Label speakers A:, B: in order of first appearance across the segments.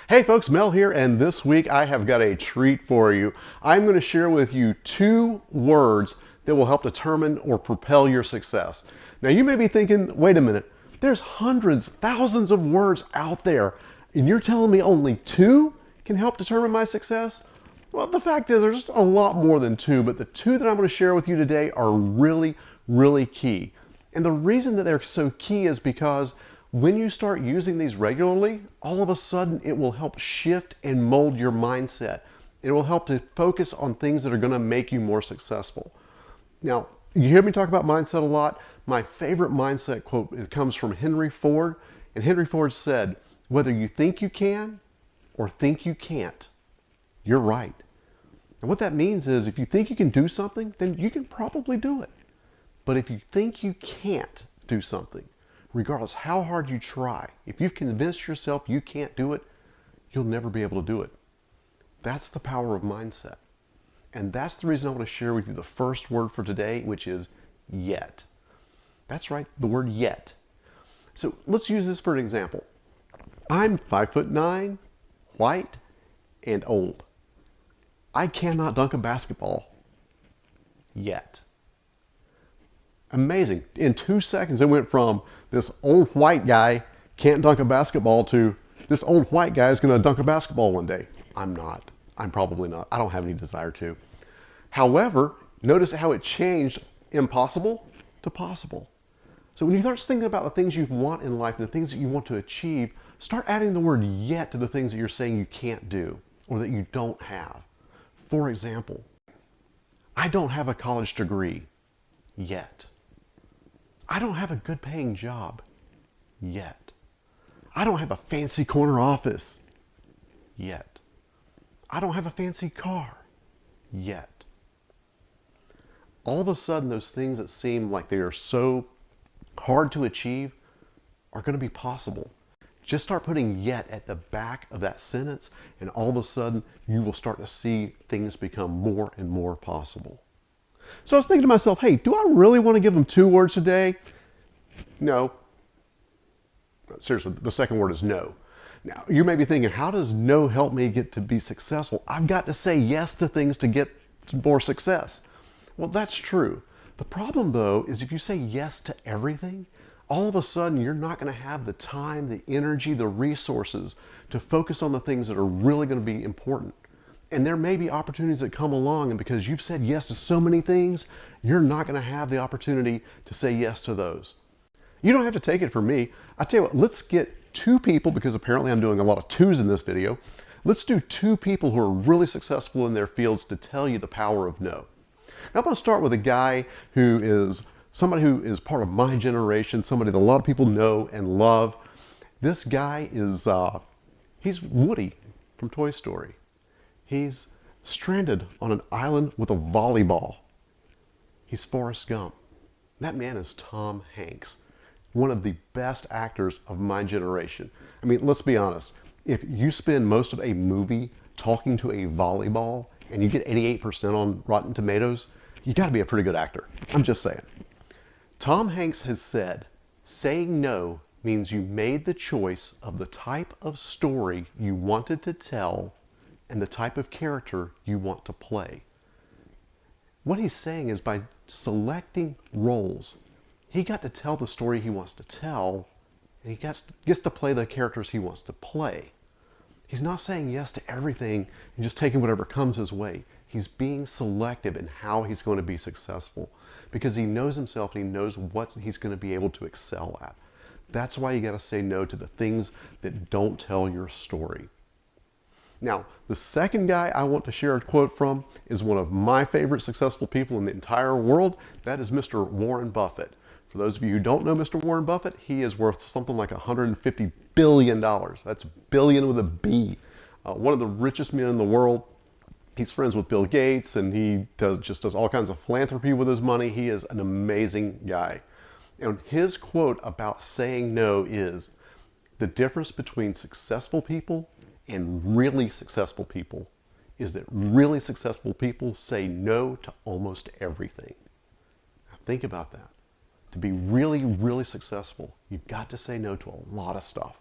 A: Hey folks, Mel here, and this week I have got a treat for you. I'm going to share with you 2 words that will help determine or propel your success. Now you may be thinking, wait a minute, there's hundreds, thousands of words out there, and you're telling me only 2 can help determine my success? Well, the fact is there's a lot more than 2, but the 2 that I'm going to share with you today are really, really key. And the reason that they're so key is because when you start using these regularly, all of a sudden it will help shift and mold your mindset. It will help to focus on things that are going to make you more successful. Now, you hear me talk about mindset a lot. My favorite mindset quote, it comes from Henry Ford. And Henry Ford said, whether you think you can or think you can't, you're right. And what that means is if you think you can do something, then you can probably do it. But if you think you can't do something, regardless how hard you try, if you've convinced yourself you can't do it, you'll never be able to do it. That's the power of mindset. And that's the reason I want to share with you the first word for today, which is yet. That's right, the word yet. So let's use this for an example. I'm 5'9", white, and old. I cannot dunk a basketball yet. Amazing. In 2 seconds, it went from this old white guy can't dunk a basketball to this old white guy is going to dunk a basketball one day. I'm not. I'm probably not. I don't have any desire to. However, notice how it changed impossible to possible. So when you start thinking about the things you want in life and the things that you want to achieve, start adding the word yet to the things that you're saying you can't do or that you don't have. For example, I don't have a college degree yet. I don't have a good paying job yet. I don't have a fancy corner office yet. I don't have a fancy car yet. All of a sudden, those things that seem like they are so hard to achieve are going to be possible. Just start putting yet at the back of that sentence, and all of a sudden, you will start to see things become more and more possible. So I was thinking to myself, hey, do I really want to give them 2 words today? No. Seriously, the second word is no. Now, you may be thinking, how does no help me get to be successful? I've got to say yes to things to get more success. Well, that's true. The problem, though, is if you say yes to everything, all of a sudden you're not going to have the time, the energy, the resources to focus on the things that are really going to be important. And there may be opportunities that come along, and because you've said yes to so many things, you're not going to have the opportunity to say yes to those. You don't have to take it from me. I tell you what, let's get 2 people, because apparently I'm doing a lot of 2s in this video. Let's do 2 people who are really successful in their fields to tell you the power of no. Now I'm going to start with a guy who is somebody who is part of my generation, somebody that a lot of people know and love. This guy is, he's Woody from Toy Story. He's stranded on an island with a volleyball. He's Forrest Gump. That man is Tom Hanks, one of the best actors of my generation. I mean, let's be honest. If you spend most of a movie talking to a volleyball and you get 88% on Rotten Tomatoes, you got to be a pretty good actor. I'm just saying. Tom Hanks has said, saying no means you made the choice of the type of story you wanted to tell and the type of character you want to play. What he's saying is by selecting roles, he got to tell the story he wants to tell, and he gets to play the characters he wants to play. He's not saying yes to everything and just taking whatever comes his way. He's being selective in how he's going to be successful because he knows himself and he knows what he's going to be able to excel at. That's why you got to say no to the things that don't tell your story. Now, the second guy I want to share a quote from is one of my favorite successful people in the entire world. That is Mr. Warren Buffett. For those of you who don't know Mr. Warren Buffett, he is worth something like $150 billion. That's billion with a B. One of the richest men in the world. He's friends with Bill Gates, and he just does all kinds of philanthropy with his money. He is an amazing guy. And his quote about saying no is, the difference between successful people and really successful people is that really successful people say no to almost everything. Now think about that. To be really, really successful, you've got to say no to a lot of stuff.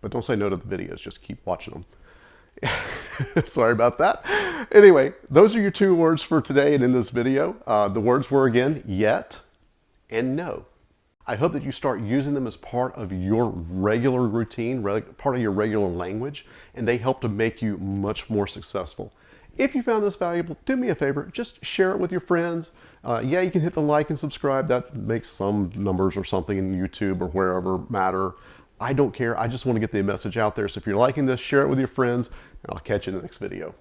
A: But don't say no to the videos, just keep watching them. Sorry about that. Anyway, those are your 2 words for today and in this video. The words were again, yet and no. I hope that you start using them as part of your regular routine, part of your regular language, and they help to make you much more successful. If you found this valuable, do me a favor, just share it with your friends. Yeah, you can hit the like and subscribe. That makes some numbers or something in YouTube or wherever matter. I don't care. I just want to get the message out there. So if you're liking this, share it with your friends, and I'll catch you in the next video.